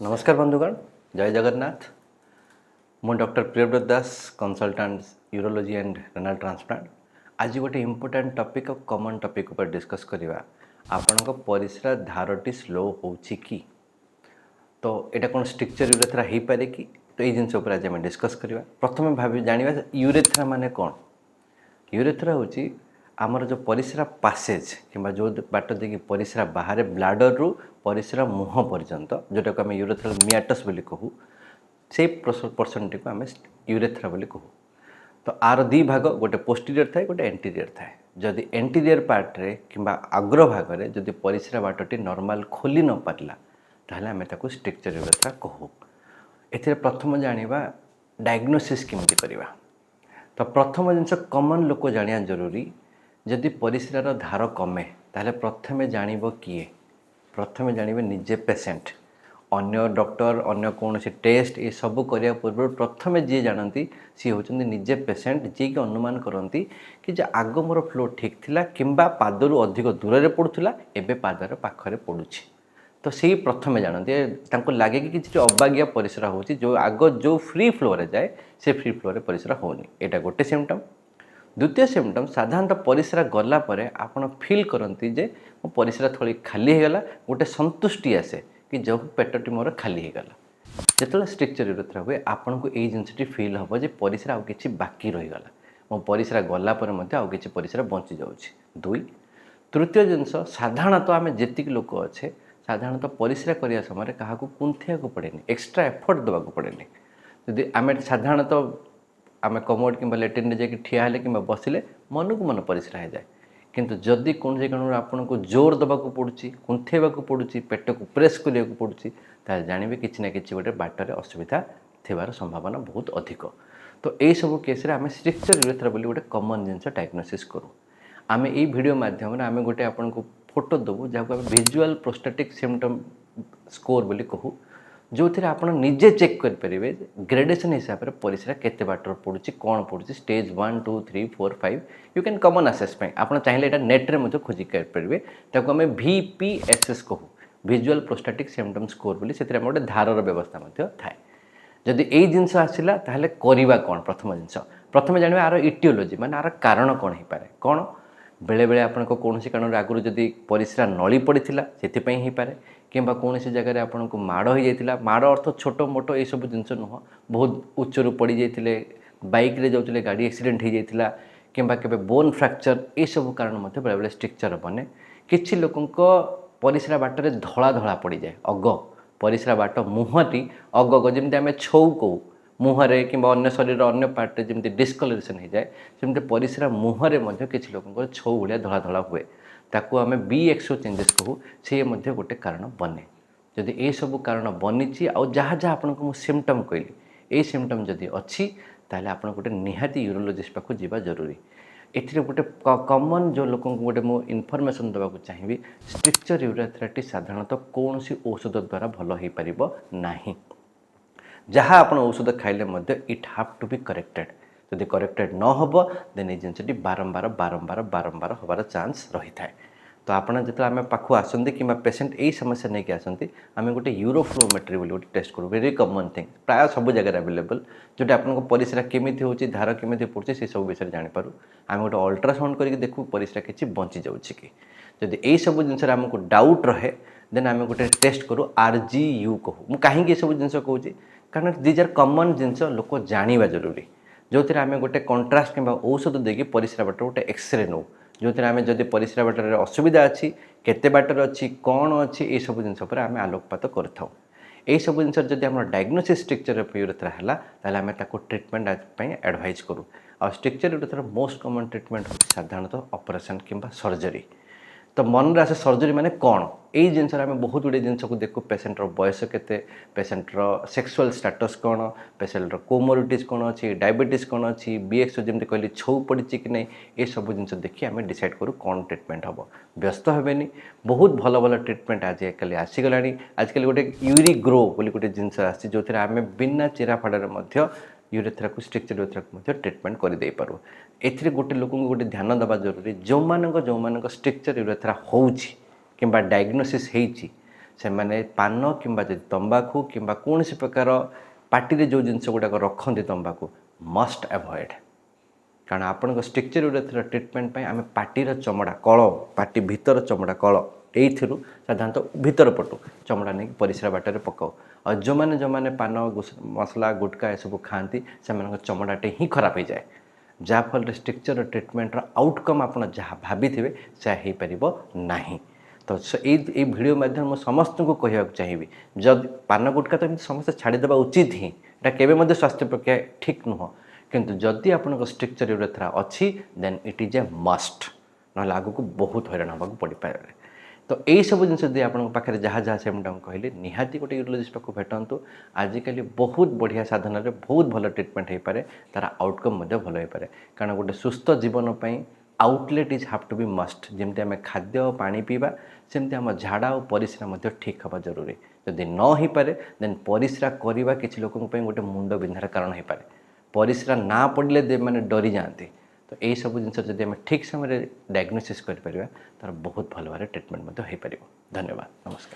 नमस्कार बंधुगण, जय जगन्नाथ। मु doctor Priyavrat Das, consultant urology and renal transplant. आज गोटे इम्पोर्टेंट टॉपिक और कॉमन टॉपिक ऊपर डिस्कस करवा। आपणक परिस्रा धारटी स्लो होउछि कि तो एटा कौन स्ट्रक्चर यूरेथ्रा हो पारे कि तो ये जिनस आज आम डिस्कस करवा। प्रथम भाव जाना यूरेथ्रा माने कौन। यूरेथ्रा होची आमर जो परिस्रा पासेज कि जो बाट देखिए परिस्रा बाहर ब्लाडर रु परिस्रा मुह पर्यंत जोटा को आम यूरेथ्रल मियाटस बोली कहू से पर्सन टी को आम यूरेथ्रा बोली कहू। तो आर दी भाग गोटे पोस्टीरियर थाए गोटे एंटीरियर थाए। जदि एंटीरियर पार्ट्रे कि अग्र भाग जदि परिस्रा बाटटी नॉर्मल खोली न पारला ताहले आम ताकू स्ट्रक्चर यूरेथ्रा कहू। एथिरे प्रथम जानिबा डायग्नोसिस केमिति करिवा। तो प्रथम जिनस कॉमन लोक जानिया जरूरी जदि परिस्रार धार कमे ताहले प्रथमे जानिबो किए प्रथमे जानिबे निजे पेशेंट। अन्य डॉक्टर अन्य कौन टेस्ट ये सब करिया पूर्व प्रथमे जी जानती सी होचंदी निजे पेशेंट जी के अनुमान करती कि जे आग मोर फ्लो ठीक थिला किंबा पादरु अधिक दूर रे पड़ुथिला एबे पादर पाखरे पड़ुछि। तो सी प्रथमे जानती तांको लागे कि किछि अबागिया परिस्रा होछि जो आग जो फ्री फ्लो रे जाए से फ्री फ्लो रे परिस्रा होनी। एटा गोटे सिम्पटम। द्वितीय सिम्पटम साधारणतः परिस्रा गला परे आपण फील करती जे मो परिस्रा थोड़ी खाली हो गला गोटे संतुष्टि आसे कि जो पेटटी मोर खाली हो गला। जिते स्ट्रक्चर यूरेथ्रा हुए आपन को यही जिनटी फील हम जे परिस्रा आउ किछि बाकी रहीगला मो परिस्रा गला परे मध्य आउ किछि परिस्रा बंची जाउछि। दुई तृतीय जिनस साधारणतः आम जेतिक लोक अच्छे साधारणतः परिस्रा करिया समय क्या कुंथिया को पड़ेनि एक्स्ट्रा एफर्ट देवा को पड़ेनि। जदि आम साधारणतः आम कमोड कि लैट्रिन जाकि ठिया हेले कि बसिले मन को मन परिस्रा हो जाए। किंतु जदि कौन से कारण आपन को जोर दबा को पड़ुछि कुंथेबा को पड़ुछि पेट को प्रेस करिया को पड़ुछि ताले जानिबे किछि ना किछि गोटे बाटरे असुविधा थिबार संभावना बहुत अधिक। तो यही सब केस रे आम स्ट्रक्चर यूरेथ्रा बोली गोटे कॉमन जिनस डायग्नोसिस करूँ। आम यही वीडियो माध्यम आम गोटे आपन को फोटो देवु जहाँ विजुअल प्रोस्टेटिक सिम्पटम स्कोर बोली कहू जो थे आप निजे चेक करेंगे ग्रेडेशन हिसाब से परिस्रा केते बाटर पड़ुछि कौन पड़ुछि stage 1 2 3 4 5 you can come and assess आप चाहिए यहाँ नेट रे खोजी करेंगे ताको आम VPSS कहू विजुअल प्रोस्टेटिक सिम्पटम स्कोर बोली से गोटे धारर व्यवस्था थाए। जदि यही जिनस आसला ताहले करिबा कौन प्रथम जिनस प्रथम जानवे आर इटियोलोजी माने आर कारण कौन हो पारे कौन बेले बेले आपन को कौन कारण आगुरी जदि परिस्रा नली पड़ता से ही पारे कि कौन जगह आपन को माड़ हो जाता माड़ अर्थ छोट मोट ये सब जिनस नुह बहुत उच्चरू पड़ जाते बाइक रे जाते गाड़ी एक्सीडेंट हो जाता कि बोन फ्रैक्चर ये सब कारण बेले बेले स्ट्रक्चर बने। किछि लोकों परिस्रा बाटर धला धला पड़ जाए अग परिस्रा बाट मुहटी अग जमी आम छौ कहू मुहरे कि अन्य शरीर अन्य पार्टे जमी डिस्कलरेशन हो जाए सेमती परिस्रा मुहरे किसी लोक छौ भाया धला धला हुए ताकू आम BXO चेंजेस कहू सी गोटे कारण बने। जदि ये सब कारण बनी आउ जहाँ जहाँ आपन को सिम्पटम कहली ये सिम्पटम जदि अच्छी ताहले आपन गोटे निहाती यूरोलोजिस्ट पाखु जीवा जरूरी। एथिरे गोटे कॉमन जो लोक गोटे मो इनफॉरमेशन देवाक चाहिए स्ट्रक्चर यूरेथ्राटी साधारणतः कौन सी औषध द्वारा भल हो पारिबो नाही। जहाँ आप औषध खाइले मध्य it have to be corrected. जदि करेक्टेड न होबो देन ये जिनसटी बारंबार बारंबार बारंबार होबार चांस रही थाए। तो आपन जिते आम पाखु आसती कि पेशेंट यही समस्या नहीं आसती आम गोटे यूरोफ्लोमेट्री बोली गोटे टेस्ट करूँ वेरी कॉमन थिंग प्राय सब जगह अवेलेबल जोटा आपको परिस्रा केमिति होची धार केमिति पड़ुछि से सब विषय जानिपारू आम गोटे अल्ट्रासाउंड करके देखू परिस्रा किछि बंची जाउछि कि। जदि यही सब जिनस आमको डाउट रहे देन आम गोटे टेस्ट करूँ RGU कहू मु कहीं सब जिनस कहूँ कारण दिज आर कॉमन जिनस लोक जानिबा जरूरी जो थे आम गोटे कंट्रास्ट कि औषध देकी परिस्रा बाटर गोटे एक्सरे नौ जो थे आम जदि परिस्रा बाटर असुविधा अच्छी केते बाटर अच्छी कौन अच्छी ये सब जिनस आम आलोकपात करथाउ। यही सब जिनस जदि आम डायग्नोसिस स्ट्रक्चर यूरेथ्रा है ताहले आम ताको ट्रिटमेंट एडवाइज करूँ। और structure urethra most common treatment हो साधारणतः ऑपरेशन किंबा सर्जरी। तो मन आसे सर्जरी माने कौन यही जिनस आम बहुत गुड़े जिनस को देखू पेसेंटर बयस केते पेसेंटर सेक्सुअल स्टेटस कौन पेसेंटर कोमोरिटीज कौन अच्छी डायबिटीज कौन अच्छी BXO जमी कहली छौ पड़ी कि नहीं ये सब जिनस देखिए आम डिसाइड करूँ कौन ट्रिटमेंट हम व्यस्त हेनी बहुत भल भल ट्रिटमेंट आजिकल आसीगला। आजिकल गोटे यूरिग्रो बोली गोटे जिनस आसी जो आम बिना चिरा फाड़े यूरेथ्रा को स्ट्रक्चर यूरेथ्रा को ट्रिटमेंट कर दे पारू। एथिरे गोटे लोक गोटे ध्यान देवा जरूरी जो मान स्ट्रक्चर यूरेथ्रा होउछि किंबा डायग्नोसिस होइछि से पान किंबा तंबाकू किंबा कौन प्रकार पार्टी जो जिनस गुड़ाक रखते तंबाकू मस्ट अवॉइड कारण आपण स्ट्रक्चर यूरेथ्रा ट्रिटमेंट आम पार्टीर चमड़ा कल पार्टी भीतर चमड़ा कल यू साधारणतः भीतर पटू चमड़ा नहीं परिस्रा बाटर पकाओ और जो मैंने पान मसला गुटका सब खाती से चमड़ाटे ही खराब हो जाए जहाँफल स्ट्रक्चर ट्रिटमेंटर आउटकम आप जहाँ भाभी थे से हो पार तो ये वीडियो माध्यम मैं समस्त को कहना चाहिए जब पान गुटका तो समस्त छाड़ीदे उचित ही यहाँ केवे स्वास्थ्य प्रक्रिया ठीक नुह किंतु जदि आप स्ट्रक्चर यूरेथ्रा अच्छी then it is a must ना आग को बहुत हैरान होगा पड़ पारे तो यही सब जिन पाखे जहाँ जहाँ सिम्पटम कहली निहाती गोटे यूरोलोजिस्ट पाक भेटतु आजिकल बहुत बढ़िया साधन में बहुत भल ट्रिटमेंट हो पाए तार आउटकम भल हो पाए कारण गोटे सुस्थ जीवन outlet is have to be must जमी आम खाद्य पानी पीवा सेमती आम झाड़ा और परिस्रा ठीक हवा जरूरी जदि न हो पारे देन परिस्रा करवा किसी लोक गोटे मुंड बिंधार कारण हो पाए परिस्रा ना पड़े मैंने डरी जाती तो यही सब जिन जब आम ठीक समय डायग्नोसिस कर बहुत भल भाव ट्रिटमेंट हो पार। धन्यवाद, नमस्कार।